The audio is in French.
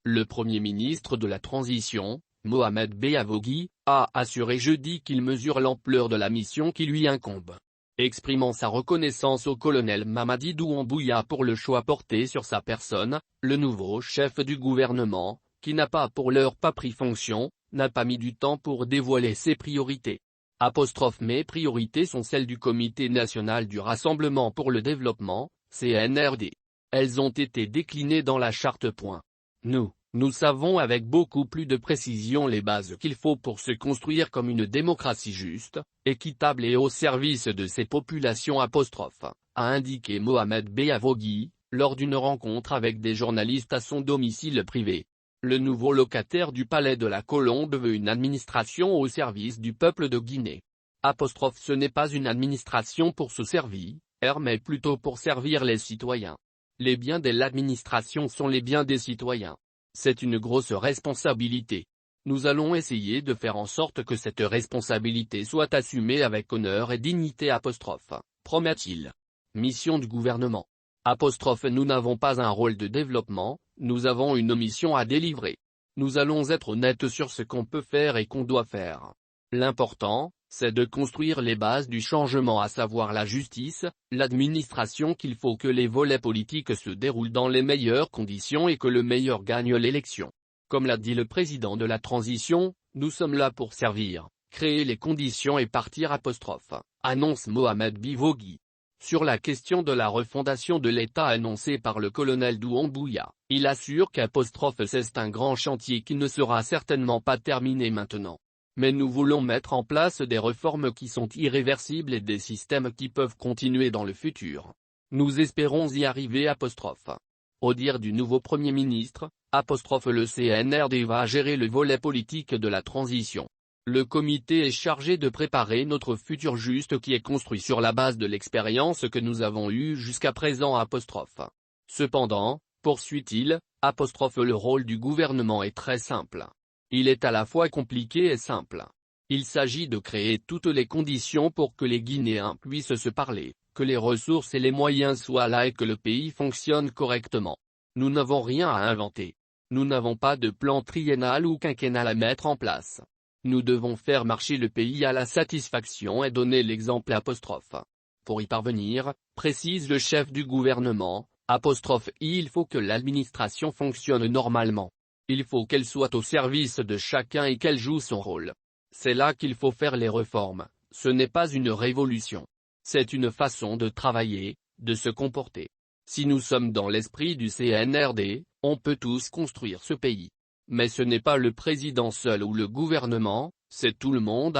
Le Premier ministre de la transition, Mohamed Beavogui, a assuré jeudi qu'il mesure l'ampleur de la mission qui lui incombe. Exprimant sa reconnaissance au colonel Mamadi Doumbouya pour le choix porté sur sa personne, le nouveau chef du gouvernement, qui n'a pas pour l'heure pas pris fonction, n'a pas mis du temps pour dévoiler ses priorités. Mes priorités sont celles du Comité national du Rassemblement pour le développement, CNRD. Elles ont été déclinées dans la charte. Nous savons avec beaucoup plus de précision les bases qu'il faut pour se construire comme une démocratie juste, équitable et au service de ses populations. A indiqué Mohamed Beavogui, lors d'une rencontre avec des journalistes à son domicile privé. Le nouveau locataire du Palais de la Colombe veut une administration au service du peuple de Guinée. Ce n'est pas une administration pour se servir, mais plutôt pour servir les citoyens. Les biens de l'administration sont les biens des citoyens. C'est une grosse responsabilité. Nous allons essayer de faire en sorte que cette responsabilité soit assumée avec honneur et dignité. Promet-il. Mission du gouvernement. Nous n'avons pas un rôle de développement, nous avons une mission à délivrer. Nous allons être honnêtes sur ce qu'on peut faire et qu'on doit faire. L'important, c'est de construire les bases du changement, à savoir la justice, l'administration, qu'il faut que les volets politiques se déroulent dans les meilleures conditions et que le meilleur gagne l'élection. Comme l'a dit le président de la transition, nous sommes là pour servir, créer les conditions et partir. Annonce Mohamed Beavogui. Sur la question de la refondation de l'État annoncée par le colonel Doumbouya, il assure c'est un grand chantier qui ne sera certainement pas terminé maintenant. Mais nous voulons mettre en place des réformes qui sont irréversibles et des systèmes qui peuvent continuer dans le futur. Nous espérons y arriver. Au dire du nouveau Premier ministre, le CNRD va gérer le volet politique de la transition. Le comité est chargé de préparer notre futur juste qui est construit sur la base de l'expérience que nous avons eue jusqu'à présent. Cependant, poursuit-il, le rôle du gouvernement est très simple. Il est à la fois compliqué et simple. Il s'agit de créer toutes les conditions pour que les Guinéens puissent se parler, que les ressources et les moyens soient là et que le pays fonctionne correctement. Nous n'avons rien à inventer. Nous n'avons pas de plan triennal ou quinquennal à mettre en place. Nous devons faire marcher le pays à la satisfaction et donner l'exemple. Pour y parvenir, précise le chef du gouvernement, il faut que l'administration fonctionne normalement. Il faut qu'elle soit au service de chacun et qu'elle joue son rôle. C'est là qu'il faut faire les réformes, ce n'est pas une révolution. C'est une façon de travailler, de se comporter. Si nous sommes dans l'esprit du CNRD, on peut tous construire ce pays. Mais ce n'est pas le président seul ou le gouvernement, c'est tout le monde.